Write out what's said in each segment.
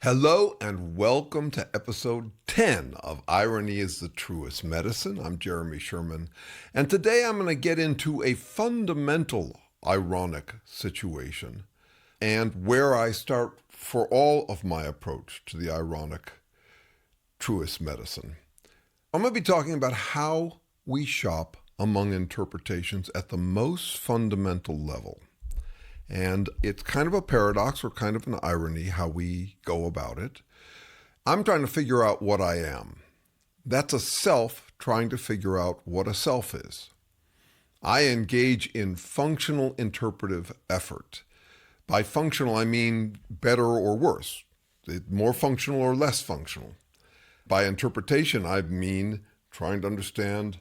Hello and welcome to episode 10 of Irony is the Truest Medicine. I'm Jeremy Sherman, and today I'm going to get into a fundamental ironic situation and where I start for all of my approach to the ironic truest medicine. I'm going to be talking about how we shop among interpretations at the most fundamental level. And it's kind of a paradox or kind of an irony how we go about it. I'm trying to figure out what I am. That's a self trying to figure out what a self is. I engage in functional interpretive effort. By functional, I mean better or worse, more functional or less functional. By interpretation, I mean trying to understand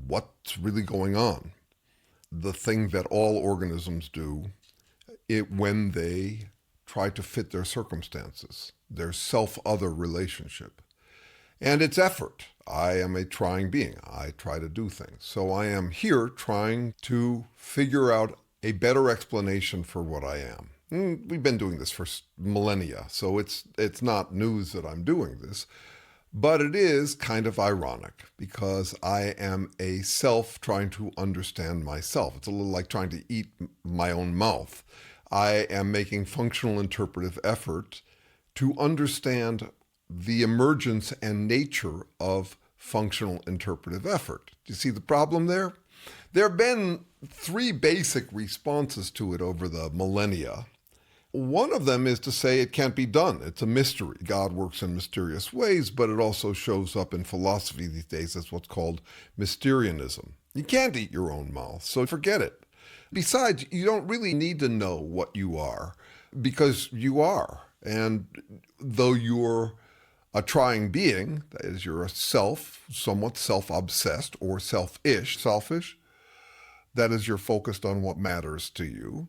what's really going on. The thing that all organisms do when they try to fit their circumstances, their self-other relationship. And it's effort. I am a trying being. I try to do things. So I am here trying to figure out a better explanation for what I am. We've been doing this for millennia, so it's not news that I'm doing this. But it is kind of ironic because I am a self trying to understand myself. It's a little like trying to eat my own mouth. I am making functional interpretive effort to understand the emergence and nature of functional interpretive effort. Do you see the problem there? There have been three basic responses to it over the millennia. One of them is to say it can't be done. It's a mystery. God works in mysterious ways, but it also shows up in philosophy these days as what's called Mysterianism. You can't eat your own mouth, so forget it. Besides, you don't really need to know what you are because you are. And though you're a trying being, that is, you're a self, somewhat self-obsessed or selfish, that is, you're focused on what matters to you.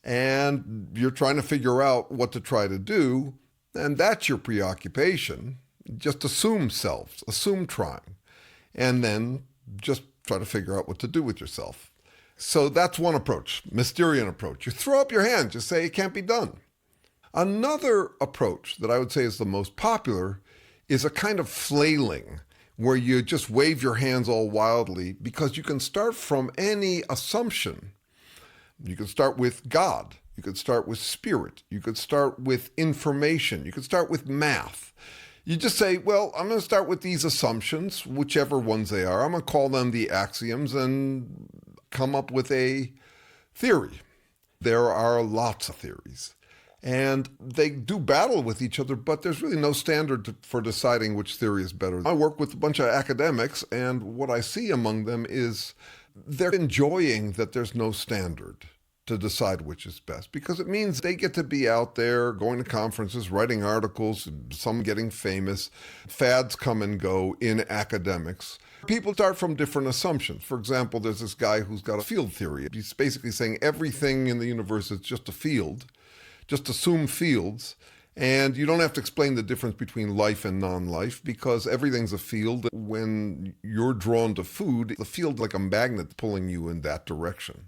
And you're trying to figure out what to try to do, and that's your preoccupation. Just assume self, assume trying, and then just try to figure out what to do with yourself. So that's one approach, Mysterian approach. You throw up your hands, just say it can't be done. Another approach that I would say is the most popular is a kind of flailing, where you just wave your hands all wildly because you can start from any assumption. You could start with God. You could start with spirit. You could start with information. You could start with math. You just say, well, I'm going to start with these assumptions, whichever ones they are. I'm going to call them the axioms and come up with a theory. There are lots of theories. And they do battle with each other, but there's really no standard for deciding which theory is better. I work with a bunch of academics, and what I see among them is they're enjoying that there's no standard to decide which is best, because it means they get to be out there going to conferences, writing articles, some getting famous. Fads come and go in academics. People start from different assumptions. For example, there's this guy who's got a field theory. He's basically saying everything in the universe is just a field. Just assume fields. And you don't have to explain the difference between life and non-life because everything's a field. When you're drawn to food, the field like a magnet pulling you in that direction.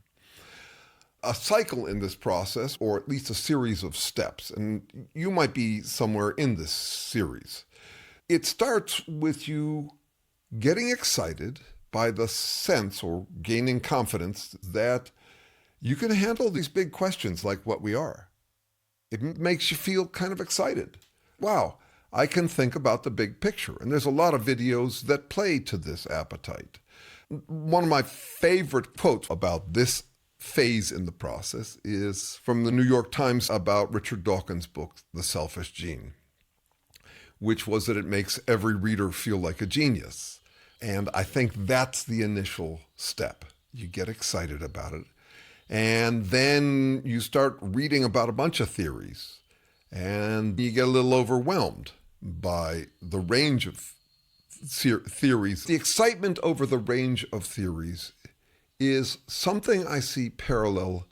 A cycle in this process, or at least a series of steps, and you might be somewhere in this series. It starts with you getting excited by the sense or gaining confidence that you can handle these big questions like what we are. It makes you feel kind of excited. Wow, I can think about the big picture. And there's a lot of videos that play to this appetite. One of my favorite quotes about this phase in the process is from the New York Times about Richard Dawkins' book, The Selfish Gene, which was that it makes every reader feel like a genius. And I think that's the initial step. You get excited about it. And then you start reading about a bunch of theories. And you get a little overwhelmed by the range of theories. The excitement over the range of theories is something I see parallel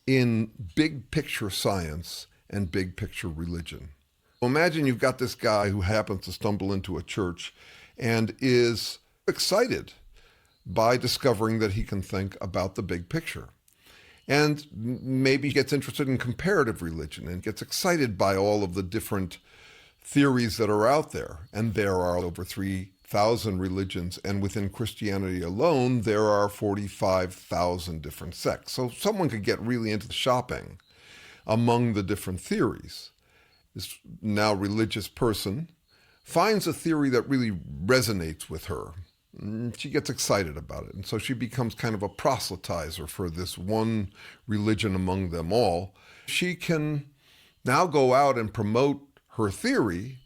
in big picture science and big picture religion. Imagine you've got this guy who happens to stumble into a church and is excited by discovering that he can think about the big picture. And maybe gets interested in comparative religion and gets excited by all of the different theories that are out there. And there are over 3,000 religions. And within Christianity alone, there are 45,000 different sects. So someone could get really into the shopping among the different theories. This now religious person finds a theory that really resonates with her. She gets excited about it. And so she becomes kind of a proselytizer for this one religion among them all. She can now go out and promote her theory.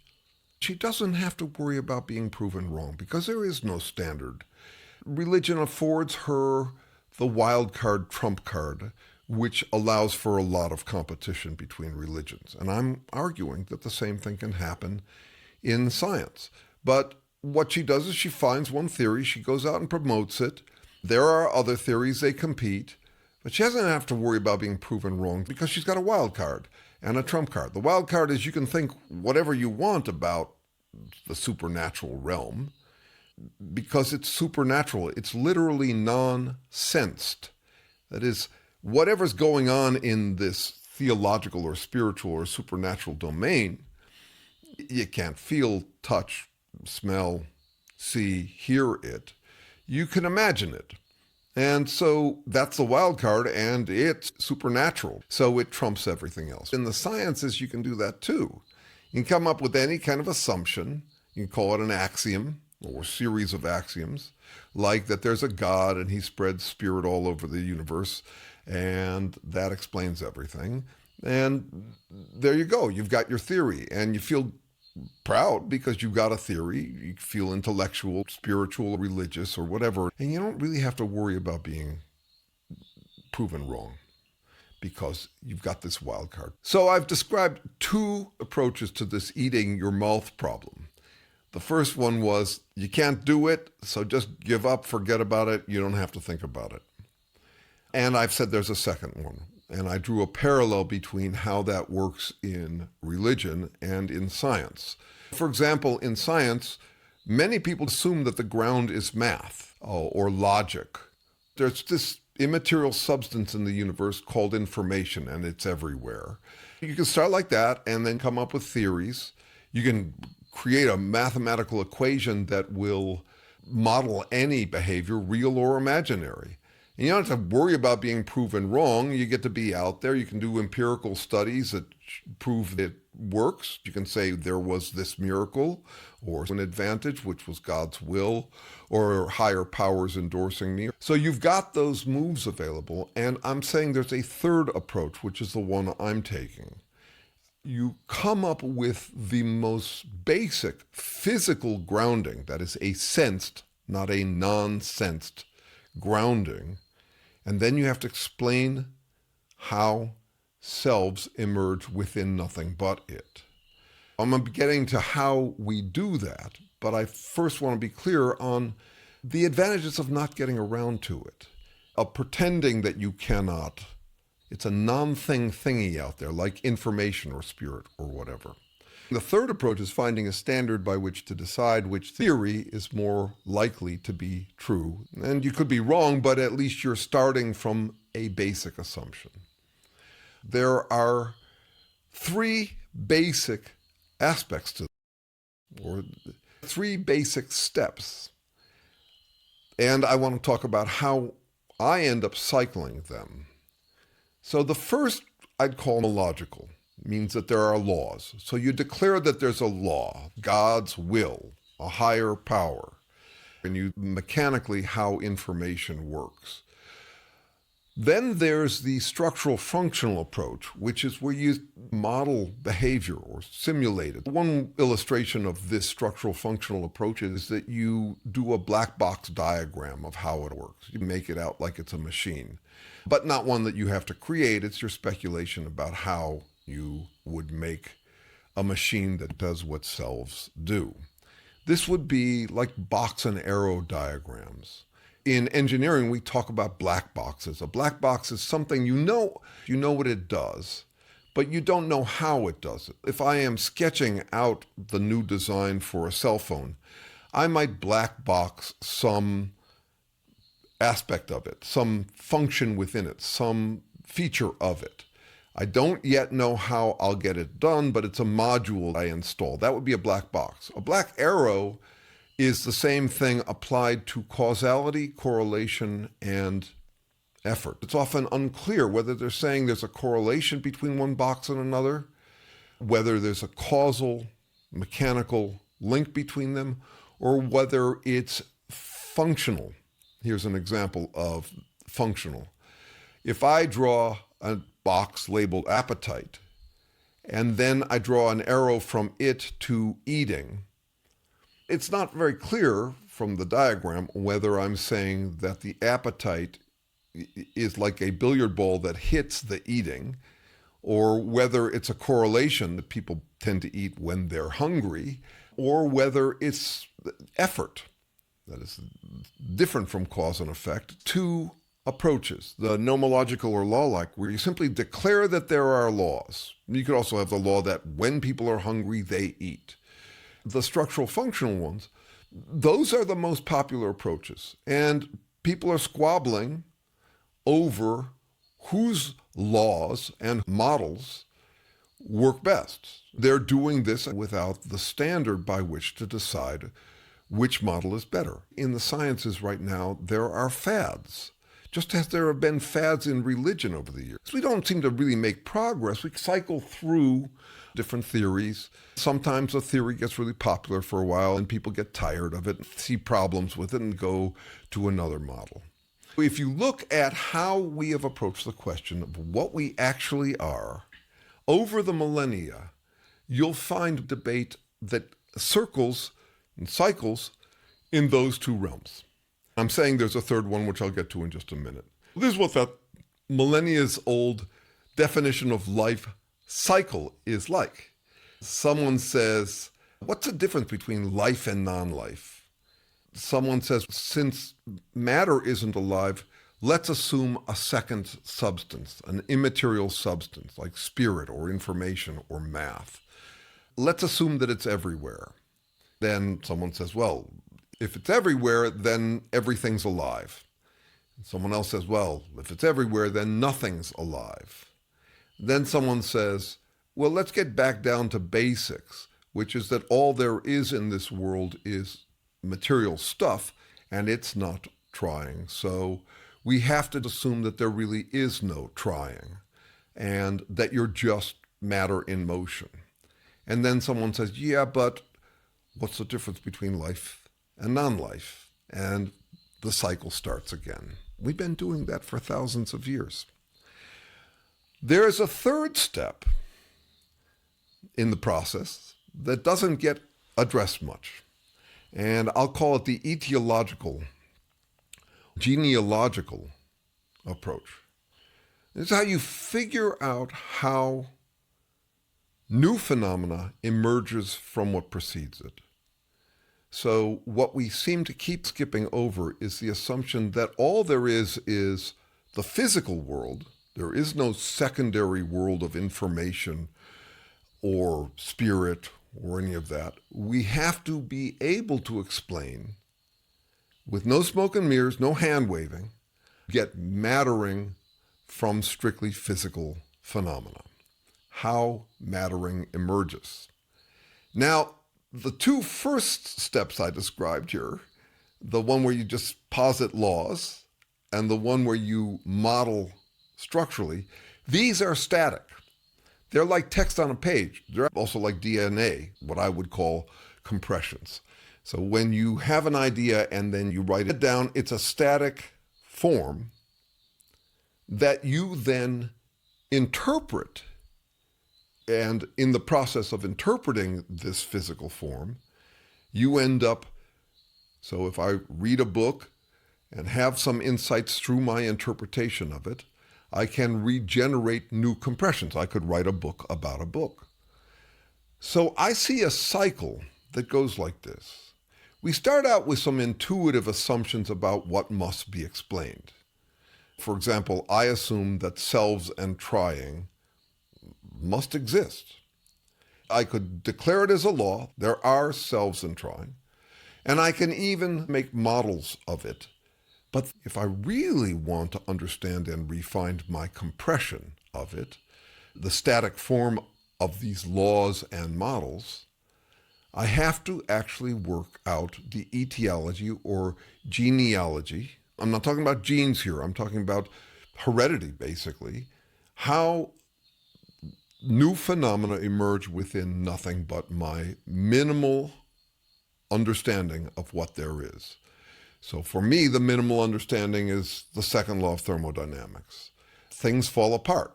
She doesn't have to worry about being proven wrong because there is no standard. Religion affords her the wild card, trump card, which allows for a lot of competition between religions. And I'm arguing that the same thing can happen in science. But what she does is she finds one theory, she goes out and promotes it. There are other theories, they compete, but she doesn't have to worry about being proven wrong because she's got a wild card and a trump card. The wild card is you can think whatever you want about the supernatural realm because it's supernatural. It's literally non-sensed. That is, whatever's going on in this theological or spiritual or supernatural domain, you can't feel, touch, smell, see, hear it. You can imagine it. And so that's the wild card, and it's supernatural. So it trumps everything else. In the sciences, you can do that too. You can come up with any kind of assumption. You can call it an axiom or series of axioms, like that there's a God and he spreads spirit all over the universe, and that explains everything. And there you go. You've got your theory, and you feel proud because you've got a theory. You feel intellectual, spiritual, religious, or whatever. And you don't really have to worry about being proven wrong because you've got this wild card. So I've described two approaches to this eating your mouth problem. The first one was you can't do it, so just give up, forget about it. You don't have to think about it. And I've said there's a second one. And I drew a parallel between how that works in religion and in science. For example, in science, many people assume that the ground is math or logic. There's this immaterial substance in the universe called information, and it's everywhere. You can start like that and then come up with theories. You can create a mathematical equation that will model any behavior, real or imaginary. And you don't have to worry about being proven wrong. You get to be out there. You can do empirical studies that prove that it works. You can say there was this miracle or an advantage, which was God's will, or higher powers endorsing me. So you've got those moves available. And I'm saying there's a third approach, which is the one I'm taking. You come up with the most basic physical grounding, that is a sensed, not a non-sensed grounding. And then you have to explain how selves emerge within nothing but it. I'm getting to how we do that, but I first want to be clear on the advantages of not getting around to it, of pretending that you cannot. It's a non-thing thingy out there, like information or spirit or whatever. The third approach is finding a standard by which to decide which theory is more likely to be true. And you could be wrong, but at least you're starting from a basic assumption. There are three basic aspects to this, or three basic steps. And I want to talk about how I end up cycling them. So the first I'd call logical. Means that there are laws. So you declare that there's a law, God's will, a higher power, and you mechanically how information works. Then there's the structural functional approach, which is where you model behavior or simulate it. One illustration of this structural functional approach is that you do a black box diagram of how it works. You make it out like it's a machine, but not one that you have to create. It's your speculation about how you would make a machine that does what selves do. This would be like box and arrow diagrams. In engineering, we talk about black boxes. A black box is something you know what it does, but you don't know how it does it. If I am sketching out the new design for a cell phone, I might black box some aspect of it, some function within it, some feature of it. I don't yet know how I'll get it done, but it's a module I install. That would be a black box. A black arrow is the same thing applied to causality, correlation, and effort. It's often unclear whether they're saying there's a correlation between one box and another, whether there's a causal, mechanical link between them, or whether it's functional. Here's an example of functional. If I draw a box labeled appetite, and then I draw an arrow from it to eating, it's not very clear from the diagram whether I'm saying that the appetite is like a billiard ball that hits the eating, or whether it's a correlation that people tend to eat when they're hungry, or whether it's effort that is different from cause and effect. Two approaches, the nomological or law-like, where you simply declare that there are laws. You could also have the law that when people are hungry, they eat. The structural functional ones, those are the most popular approaches. And people are squabbling over whose laws and models work best. They're doing this without the standard by which to decide which model is better. In the sciences right now, there are fads, just as there have been fads in religion over the years. We don't seem to really make progress. We cycle through different theories. Sometimes a theory gets really popular for a while and people get tired of it, see problems with it, and go to another model. If you look at how we have approached the question of what we actually are over the millennia, you'll find debate that circles and cycles in those two realms. I'm saying there's a third one, which I'll get to in just a minute. This is what that millennia's old definition of life cycle is like. Someone says, what's the difference between life and non-life? Someone says, since matter isn't alive, let's assume a second substance, an immaterial substance like spirit or information or math. Let's assume that it's everywhere. Then someone says, well, if it's everywhere, then everything's alive. And someone else says, well, if it's everywhere, then nothing's alive. Then someone says, well, let's get back down to basics, which is that all there is in this world is material stuff, and it's not trying. So we have to assume that there really is no trying, and that you're just matter in motion. And then someone says, yeah, but what's the difference between life and non-life? And the cycle starts again. We've been doing that for thousands of years. There is a third step in the process that doesn't get addressed much. And I'll call it the etiological, genealogical approach. It's how you figure out how new phenomena emerges from what precedes it. So what we seem to keep skipping over is the assumption that all there is the physical world. There is no secondary world of information or spirit or any of that. We have to be able to explain, with no smoke and mirrors, no hand waving, get mattering from strictly physical phenomena, how mattering emerges. Now, the two first steps I described here, the one where you just posit laws and the one where you model structurally, these are static. They're like text on a page. They're also like DNA, what I would call compressions. So when you have an idea and then you write it down, it's a static form that you then interpret. And in the process of interpreting this physical form, you end up, so if I read a book and have some insights through my interpretation of it, I can regenerate new compressions. I could write a book about a book. So I see a cycle that goes like this. We start out with some intuitive assumptions about what must be explained. For example, I assume that selves and trying must exist. I could declare it as a law. There are selves and trying. And I can even make models of it. But if I really want to understand and refine my compression of it, the static form of these laws and models, I have to actually work out the etiology or genealogy. I'm not talking about genes here. I'm talking about heredity, basically. How new phenomena emerge within nothing but my minimal understanding of what there is. So for me, the minimal understanding is the second law of thermodynamics. Things fall apart,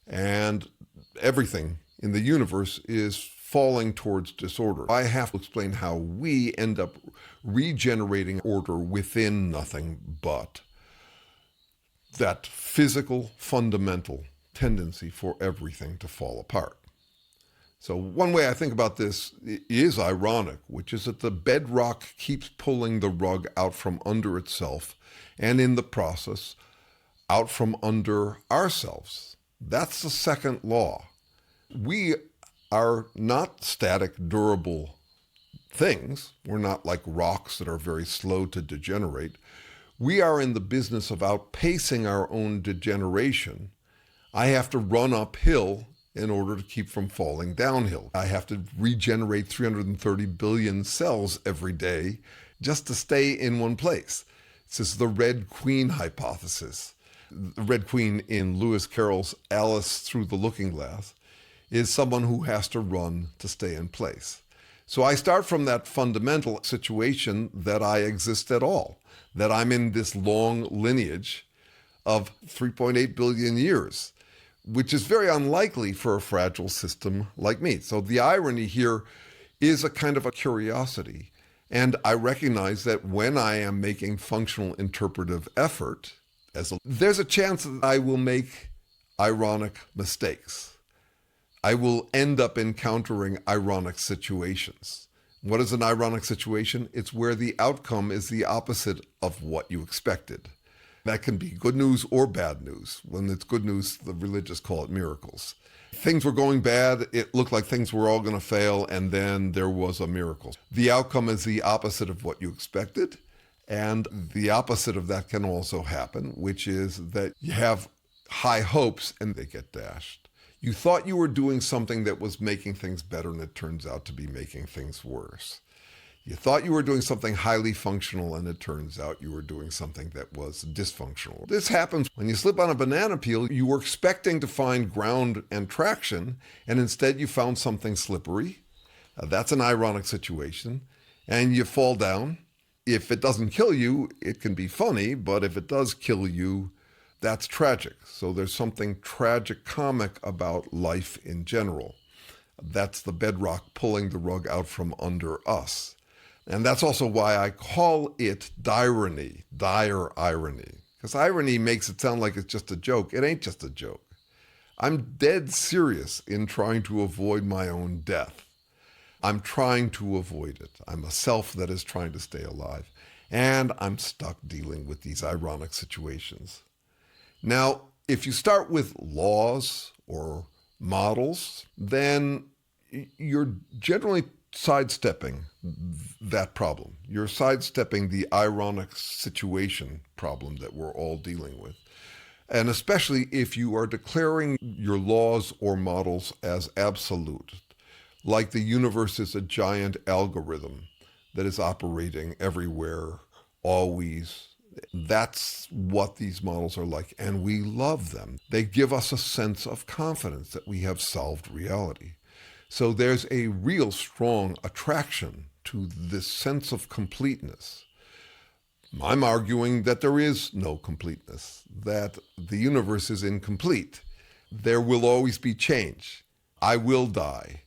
and everything in the universe is falling towards disorder. I have to explain how we end up regenerating order within nothing but that physical, fundamental tendency for everything to fall apart. So one way I think about this is ironic, which is that the bedrock keeps pulling the rug out from under itself, and in the process, out from under ourselves. That's the second law. We are not static, durable things. We're not like rocks that are very slow to degenerate. We are in the business of outpacing our own degeneration. I have to run uphill in order to keep from falling downhill. I have to regenerate 330 billion cells every day just to stay in one place. This is the Red Queen hypothesis. The Red Queen in Lewis Carroll's Alice Through the Looking Glass is someone who has to run to stay in place. So I start from that fundamental situation that I exist at all, that I'm in this long lineage of 3.8 billion years, which is very unlikely for a fragile system like me. So the irony here is a kind of a curiosity. And I recognize that when I am making functional interpretive effort, there's a chance that I will make ironic mistakes. I will end up encountering ironic situations. What is an ironic situation? It's where the outcome is the opposite of what you expected. That can be good news or bad news. When it's good news, the religious call it miracles. Things were going bad, it looked like things were all going to fail, and then there was a miracle. The outcome is the opposite of what you expected, and the opposite of that can also happen, which is that you have high hopes and they get dashed. You thought you were doing something that was making things better, and it turns out to be making things worse. You thought you were doing something highly functional, and it turns out you were doing something that was dysfunctional. This happens when you slip on a banana peel. You were expecting to find ground and traction, and instead you found something slippery. That's an ironic situation. And you fall down. If it doesn't kill you, it can be funny, but if it does kill you, that's tragic. So there's something tragicomic about life in general. That's the bedrock pulling the rug out from under us. And that's also why I call it dirony, dire irony. Because irony makes it sound like it's just a joke. It ain't just a joke. I'm dead serious in trying to avoid my own death. I'm trying to avoid it. I'm a self that is trying to stay alive. And I'm stuck dealing with these ironic situations. Now, if you start with laws or models, then you're generally sidestepping that problem. You're sidestepping the ironic situation problem that we're all dealing with. And especially if you are declaring your laws or models as absolute, like the universe is a giant algorithm that is operating everywhere, always. That's what these models are like, and we love them. They give us a sense of confidence that we have solved reality. So there's a real strong attraction to this sense of completeness. I'm arguing that there is no completeness, that the universe is incomplete. There will always be change. I will die.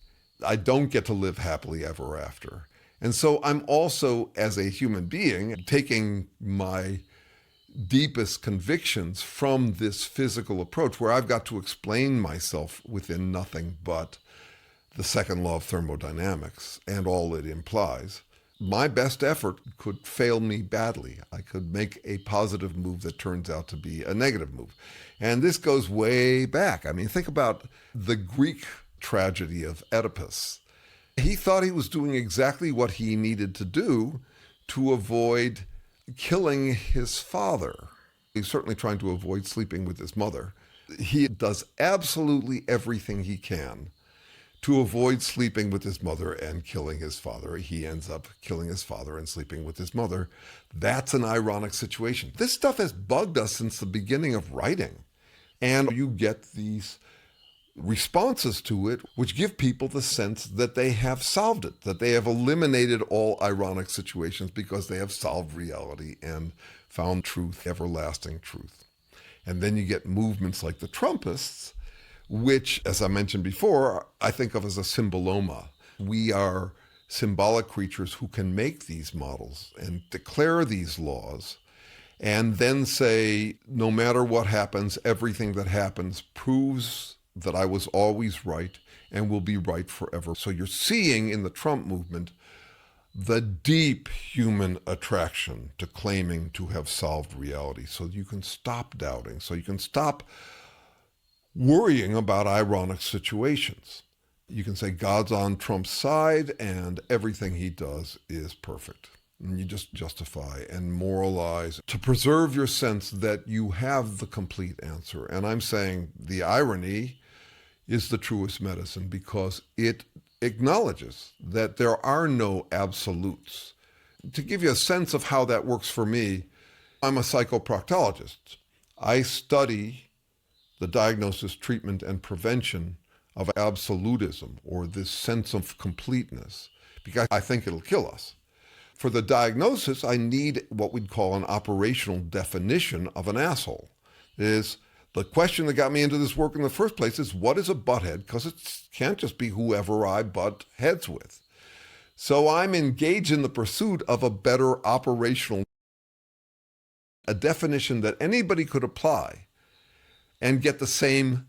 I don't get to live happily ever after. And so I'm also, as a human being, taking my deepest convictions from this physical approach where I've got to explain myself within nothing but the second law of thermodynamics and all it implies. My best effort could fail me badly. I could make a positive move that turns out to be a negative move. And this goes way back. I mean, think about the Greek tragedy of Oedipus. He thought he was doing exactly what he needed to do to avoid killing his father. He's certainly trying to avoid sleeping with his mother. He does absolutely everything he can to avoid sleeping with his mother and killing his father. He ends up killing his father and sleeping with his mother. That's an ironic situation. This stuff has bugged us since the beginning of writing. And you get these responses to it, which give people the sense that they have solved it, that they have eliminated all ironic situations because they have solved reality and found truth, everlasting truth. And then you get movements like the Trumpists, which, as I mentioned before, I think of as a symboloma. We are symbolic creatures who can make these models and declare these laws and then say, no matter what happens, everything that happens proves that I was always right and will be right forever. So you're seeing in the Trump movement the deep human attraction to claiming to have solved reality, so you can stop doubting, so you can stop worrying about ironic situations. You can say God's on Trump's side and everything he does is perfect. And you just justify and moralize to preserve your sense that you have the complete answer. And I'm saying the irony is the truest medicine because it acknowledges that there are no absolutes. To give you a sense of how that works for me, I'm a psychoproctologist. I study the diagnosis, treatment, and prevention of absolutism, or this sense of completeness, because I think it'll kill us. For the diagnosis, I need what we'd call an operational definition of an asshole. It is the question that got me into this work in the first place is, what is a butthead? Because it can't just be whoever I butt heads with. So I'm engaged in the pursuit of a better operational, a definition that anybody could apply and get the same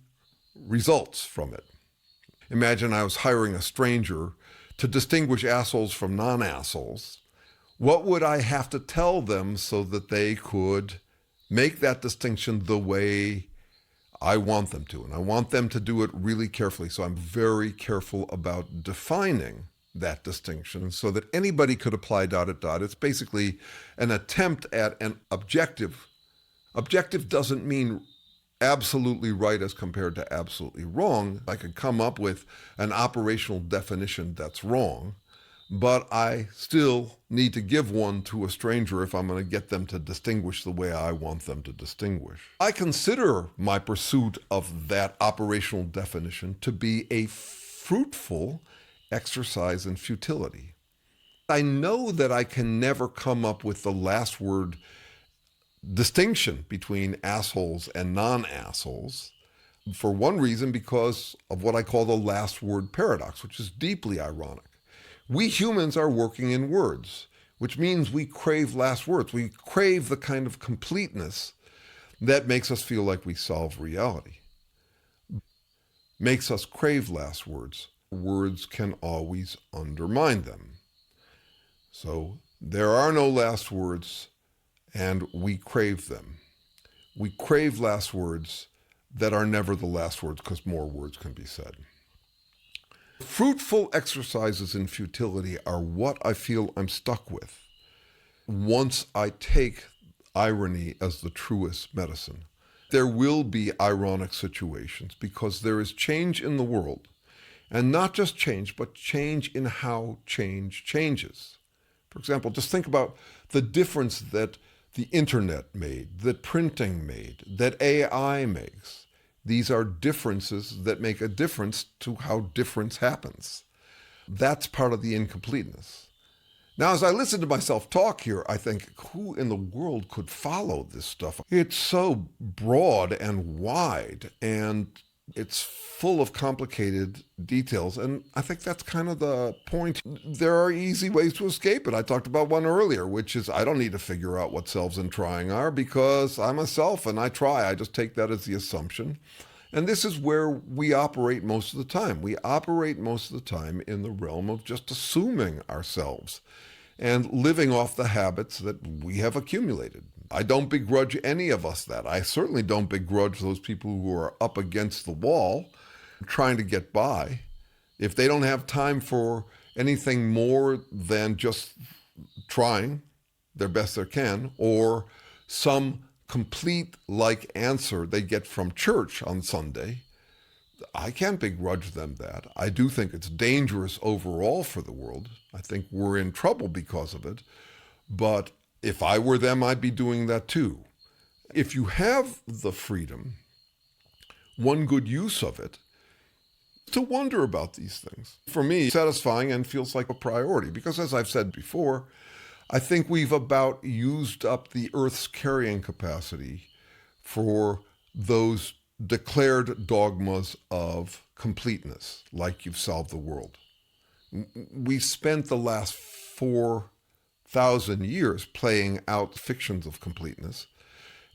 results from it. Imagine I was hiring a stranger to distinguish assholes from non-assholes. What would I have to tell them so that they could make that distinction the way I want them to? And I want them to do it really carefully. So I'm very careful about defining that distinction so that anybody could apply ... It's basically an attempt at an objective. Objective doesn't mean absolutely right as compared to absolutely wrong. I could come up with an operational definition that's wrong, but I still need to give one to a stranger if I'm going to get them to distinguish the way I want them to distinguish. I consider my pursuit of that operational definition to be a fruitful exercise in futility. I know that I can never come up with the last word distinction between assholes and non-assholes, for one reason, because of what I call the last word paradox, which is deeply ironic. We humans are working in words, which means we crave last words. We crave the kind of completeness that makes us feel like we solve reality, makes us crave last words. Words can always undermine them. So there are no last words, and we crave them. We crave last words that are never the last words because more words can be said. Fruitful exercises in futility are what I feel I'm stuck with once I take irony as the truest medicine. There will be ironic situations because there is change in the world, and not just change, but change in how change changes. For example, just think about the difference that the internet made, that printing made, that AI makes. These are differences that make a difference to how difference happens. That's part of the incompleteness. Now, as I listen to myself talk here, I think, who in the world could follow this stuff? It's so broad and wide, and it's full of complicated details, and I think that's kind of the point. There are easy ways to escape it. I talked about one earlier, which is I don't need to figure out what selves and trying are because I'm a self and I try. I just take that as the assumption. And this is where we operate most of the time. We operate most of the time in the realm of just assuming ourselves and living off the habits that we have accumulated. I don't begrudge any of us that. I certainly don't begrudge those people who are up against the wall trying to get by. If they don't have time for anything more than just trying their best they can, or some complete-like answer they get from church on Sunday, I can't begrudge them that. I do think it's dangerous overall for the world. I think we're in trouble because of it. But if I were them, I'd be doing that too. If you have the freedom, one good use of it, to wonder about these things. For me, satisfying and feels like a priority because, as I've said before, I think we've about used up the Earth's carrying capacity for those declared dogmas of completeness, like you've solved the world. We spent the last 4,000 years playing out fictions of completeness,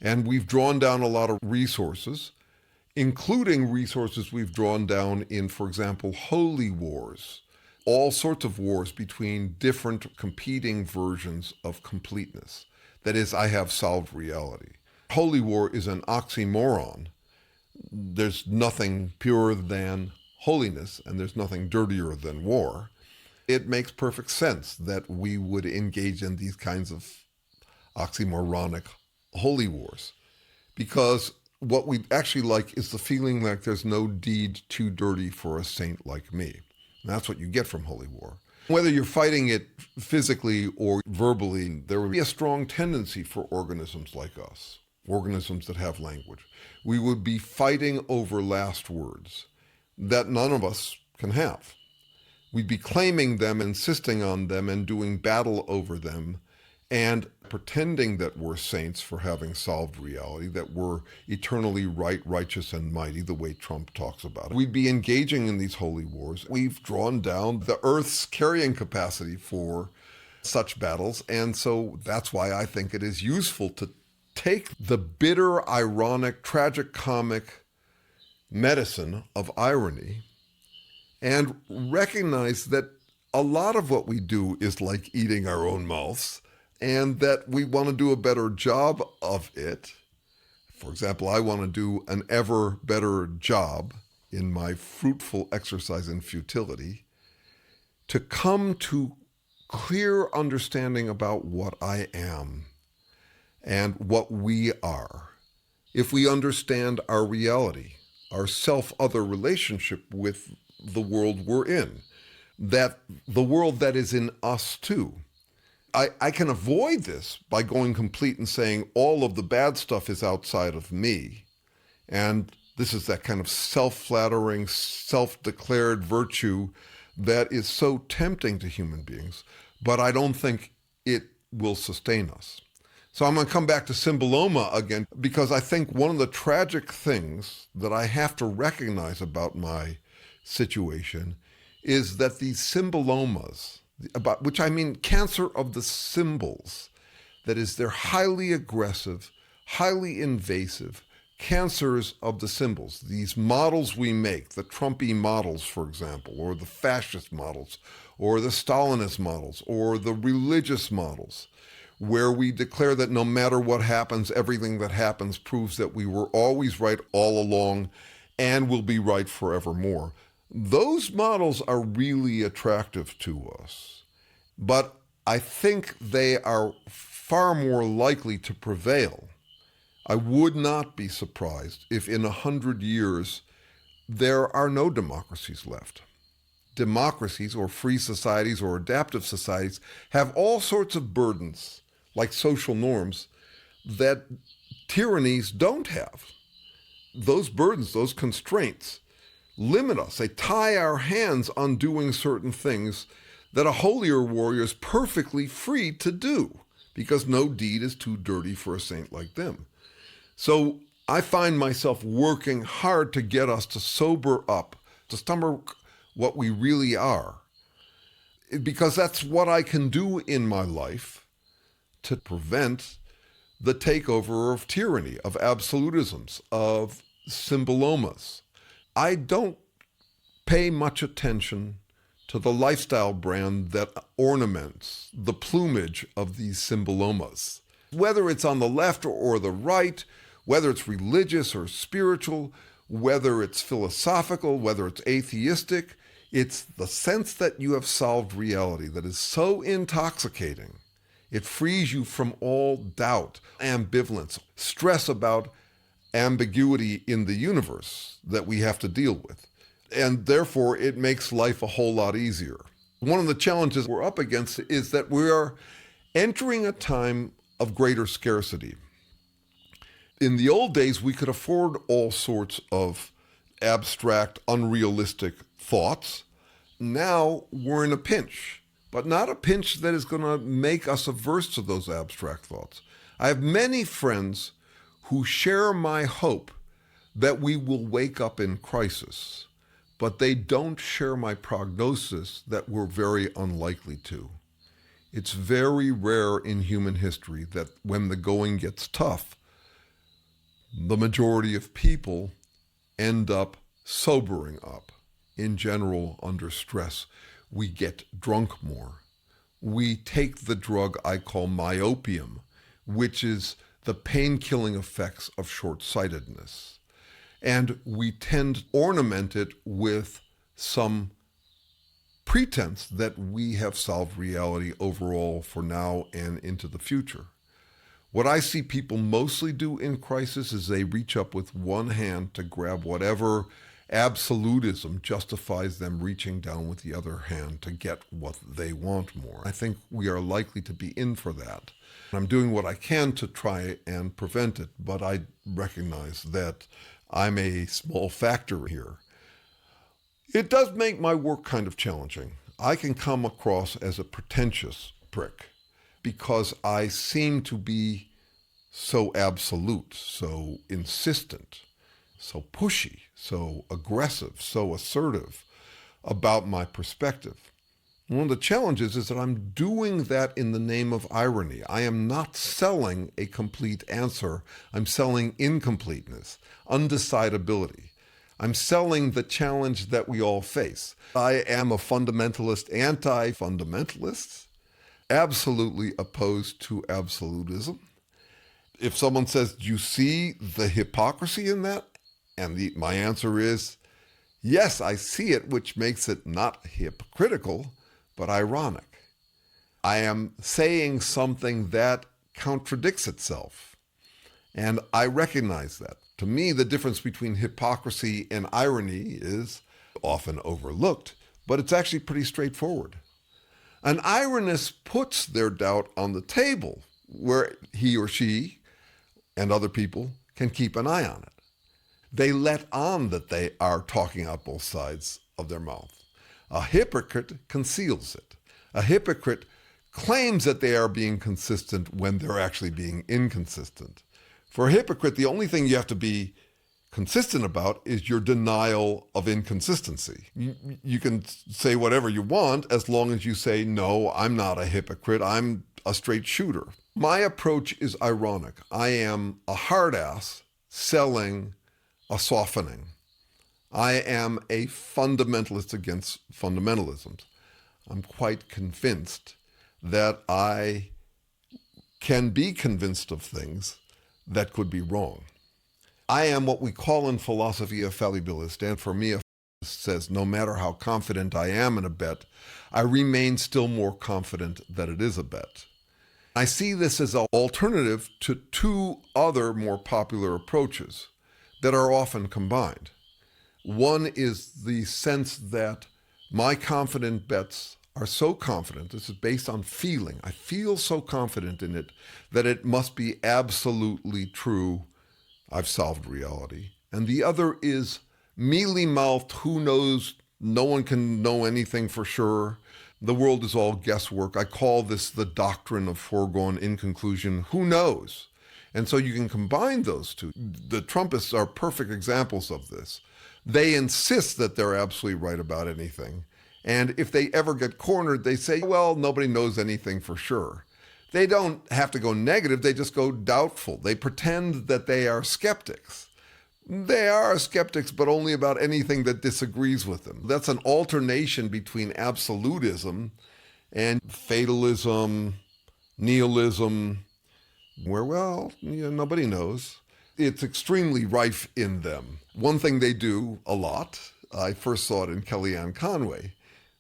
and we've drawn down a lot of resources, including resources we've drawn down in, for example, holy wars, all sorts of wars between different competing versions of completeness. That is, I have solved reality. Holy war is an oxymoron. There's nothing purer than holiness, and there's nothing dirtier than war. It makes perfect sense that we would engage in these kinds of oxymoronic holy wars, because what we actually like is the feeling like there's no deed too dirty for a saint like me. And that's what you get from holy war. Whether you're fighting it physically or verbally, there would be a strong tendency for organisms like us, organisms that have language. We would be fighting over last words that none of us can have. We'd be claiming them, insisting on them, and doing battle over them, and pretending that we're saints for having solved reality, that we're eternally right, righteous, and mighty, the way Trump talks about it. We'd be engaging in these holy wars. We've drawn down the Earth's carrying capacity for such battles, and so that's why I think it is useful to take the bitter, ironic, tragic-comic medicine of irony and recognize that a lot of what we do is like eating our own mouths, and that we want to do a better job of it. For example, I want to do an ever better job in my fruitful exercise in futility to come to clear understanding about what I am and what we are. If we understand our reality, our self-other relationship with the world we're in, that the world that is in us too. I can avoid this by going complete and saying all of the bad stuff is outside of me. And this is that kind of self-flattering, self-declared virtue that is so tempting to human beings, but I don't think it will sustain us. So I'm going to come back to symboloma again, because I think one of the tragic things that I have to recognize about my situation is that these symbolomas, about which I mean cancer of the symbols, that is, they're highly aggressive, highly invasive cancers of the symbols. These models we make, the Trumpy models, for example, or the fascist models, or the Stalinist models, or the religious models, where we declare that no matter what happens, everything that happens proves that we were always right all along and will be right forevermore. Those models are really attractive to us, but I think they are far more likely to prevail. I would not be surprised if in 100 years there are no democracies left. Democracies, or free societies, or adaptive societies have all sorts of burdens, like social norms, that tyrannies don't have. Those burdens, those constraints, limit us. They tie our hands on doing certain things that a holier warrior is perfectly free to do, because no deed is too dirty for a saint like them. So I find myself working hard to get us to sober up, to stomach what we really are, because that's what I can do in my life to prevent the takeover of tyranny, of absolutisms, of symbolomas. I don't pay much attention to the lifestyle brand that ornaments the plumage of these symbolomas. Whether it's on the left or the right, whether it's religious or spiritual, whether it's philosophical, whether it's atheistic, it's the sense that you have solved reality that is so intoxicating. It frees you from all doubt, ambivalence, stress about ambiguity in the universe that we have to deal with. And therefore, it makes life a whole lot easier. One of the challenges we're up against is that we are entering a time of greater scarcity. In the old days, we could afford all sorts of abstract, unrealistic thoughts. Now we're in a pinch, but not a pinch that is going to make us averse to those abstract thoughts. I have many friends who share my hope that we will wake up in crisis, but they don't share my prognosis that we're very unlikely to. It's very rare in human history that when the going gets tough, the majority of people end up sobering up. In general, under stress, we get drunk more. We take the drug I call myopium, which is the pain-killing effects of short-sightedness. And we tend to ornament it with some pretense that we have solved reality overall for now and into the future. What I see people mostly do in crisis is they reach up with one hand to grab whatever absolutism justifies them reaching down with the other hand to get what they want more. I think we are likely to be in for that. I'm doing what I can to try and prevent it, but I recognize that I'm a small factor here. It does make my work kind of challenging. I can come across as a pretentious prick because I seem to be so absolute, so insistent, so pushy, so aggressive, so assertive about my perspective. One of the challenges is that I'm doing that in the name of irony. I am not selling a complete answer. I'm selling incompleteness, undecidability. I'm selling the challenge that we all face. I am a fundamentalist, anti-fundamentalist, absolutely opposed to absolutism. If someone says, do you see the hypocrisy in that? And my answer is, yes, I see it, which makes it not hypocritical, but ironic. I am saying something that contradicts itself. And I recognize that. To me, the difference between hypocrisy and irony is often overlooked, but it's actually pretty straightforward. An ironist puts their doubt on the table where he or she and other people can keep an eye on it. They let on that they are talking out both sides of their mouth. A hypocrite conceals it. A hypocrite claims that they are being consistent when they're actually being inconsistent. For a hypocrite, the only thing you have to be consistent about is your denial of inconsistency. You can say whatever you want as long as you say, no, I'm not a hypocrite, I'm a straight shooter. My approach is ironic. I am a hard ass selling a softening. I am a fundamentalist against fundamentalisms. I'm quite convinced that I can be convinced of things that could be wrong. I am what we call in philosophy a fallibilist, and for me, a fallibilist says no matter how confident I am in a bet, I remain still more confident that it is a bet. I see this as an alternative to two other more popular approaches that are often combined. One is the sense that my confident bets are so confident, this is based on feeling. I feel so confident in it that it must be absolutely true. I've solved reality. And the other is mealy-mouthed, who knows, no one can know anything for sure. The world is all guesswork. I call this the doctrine of foregone inconclusion. Who knows? And so you can combine those two. The Trumpists are perfect examples of this. They insist that they're absolutely right about anything. And if they ever get cornered, they say, well, nobody knows anything for sure. They don't have to go negative, they just go doubtful. They pretend that they are skeptics. They are skeptics, but only about anything that disagrees with them. That's an alternation between absolutism and fatalism, nihilism, where, well, nobody knows. It's extremely rife in them. One thing they do a lot, I first saw it in Kellyanne Conway,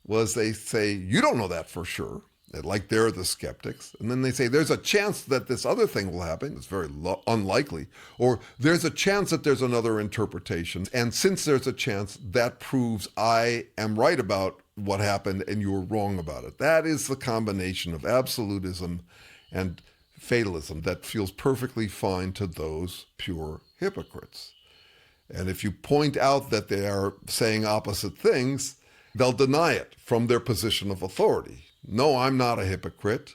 was they say, you don't know that for sure. like they're the skeptics. And then they say, there's a chance that this other thing will happen. It's very unlikely. Or there's a chance that there's another interpretation. And since there's a chance, that proves I am right about what happened and you're wrong about it. That is the combination of absolutism and fatalism that feels perfectly fine to those pure hypocrites. And if you point out that they are saying opposite things, they'll deny it from their position of authority. No, I'm not a hypocrite.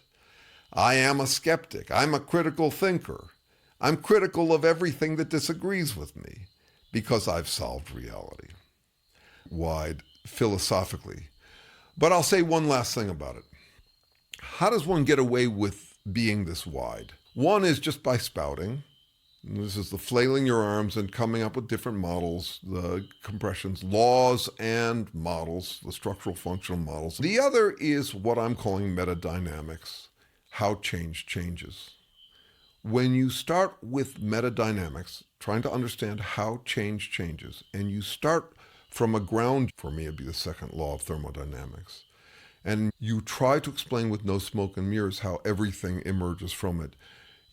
I am a skeptic. I'm a critical thinker. I'm critical of everything that disagrees with me because I've solved reality. Wide philosophically. But I'll say one last thing about it. How does one get away with being this wide? One is just by spouting. This is the flailing your arms and coming up with different models, the compressions, laws and models, the structural functional models. The other is what I'm calling metadynamics, how change changes. When you start with metadynamics, trying to understand how change changes, and you start from a ground, for me it'd be the second law of thermodynamics, and you try to explain with no smoke and mirrors how everything emerges from it,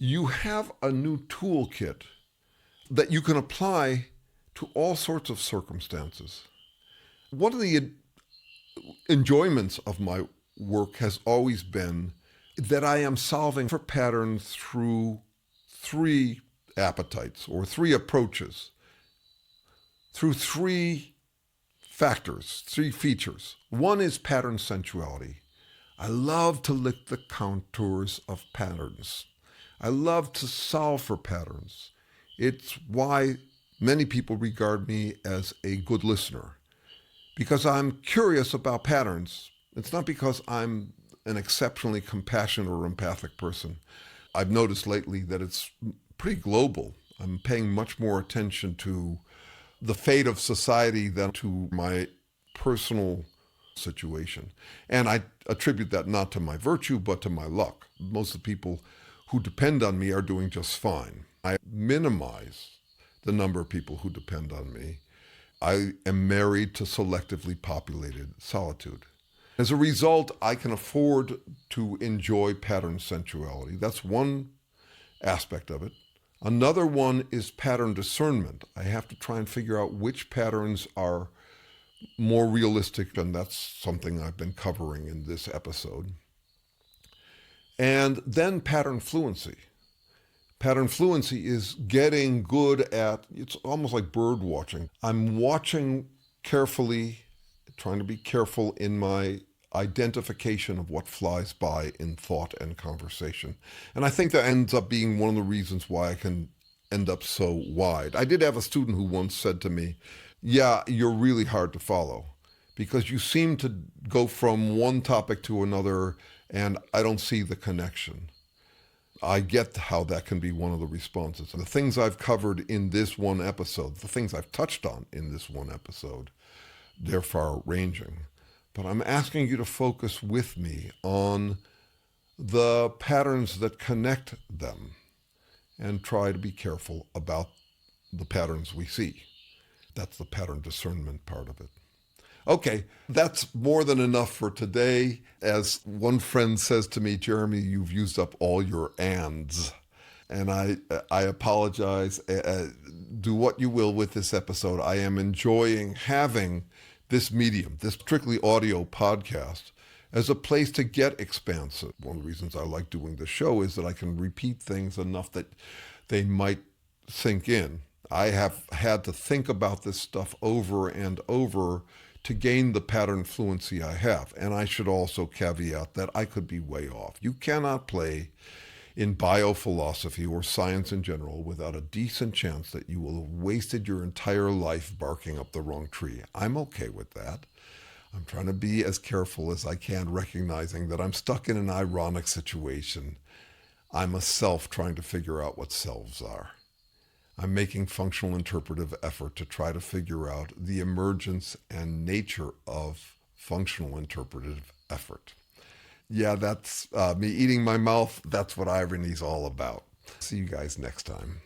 you have a new toolkit that you can apply to all sorts of circumstances. One of the enjoyments of my work has always been that I am solving for patterns through three appetites or three approaches, through three factors, three features. One is pattern sensuality. I love to lick the contours of patterns. I love to solve for patterns. It's why many people regard me as a good listener, because I'm curious about patterns. It's not because I'm an exceptionally compassionate or empathic person. I've noticed lately that it's pretty global. I'm paying much more attention to the fate of society than to my personal situation. And I attribute that not to my virtue, but to my luck. Most of the people who depend on me are doing just fine. I minimize the number of people who depend on me. I am married to selectively populated solitude. As a result, I can afford to enjoy pattern sensuality. That's one aspect of it. Another one is pattern discernment. I have to try and figure out which patterns are more realistic, and that's something I've been covering in this episode. And then pattern fluency. Pattern fluency is getting good at, it's almost like bird watching. I'm watching carefully, trying to be careful in my identification of what flies by in thought and conversation. And I think that ends up being one of the reasons why I can end up so wide. I did have a student who once said to me, yeah, you're really hard to follow because you seem to go from one topic to another and I don't see the connection. I get how that can be one of the responses. The things I've covered in this one episode, the things I've touched on in this one episode, they're far-ranging. But I'm asking you to focus with me on the patterns that connect them and try to be careful about the patterns we see. That's the pattern discernment part of it. Okay, that's more than enough for today. As one friend says to me, Jeremy, you've used up all your ands. And I apologize. Do what you will with this episode. I am enjoying having this medium, this strictly audio podcast, as a place to get expansive. One of the reasons I like doing the show is that I can repeat things enough that they might sink in. I have had to think about this stuff over and over to gain the pattern fluency I have. And I should also caveat that I could be way off. You cannot play in biophilosophy or science in general without a decent chance that you will have wasted your entire life barking up the wrong tree. I'm okay with that. I'm trying to be as careful as I can, recognizing that I'm stuck in an ironic situation. I'm a self trying to figure out what selves are. I'm making functional interpretive effort to try to figure out the emergence and nature of functional interpretive effort. Yeah, that's me eating my mouth. That's what irony is all about. See you guys next time.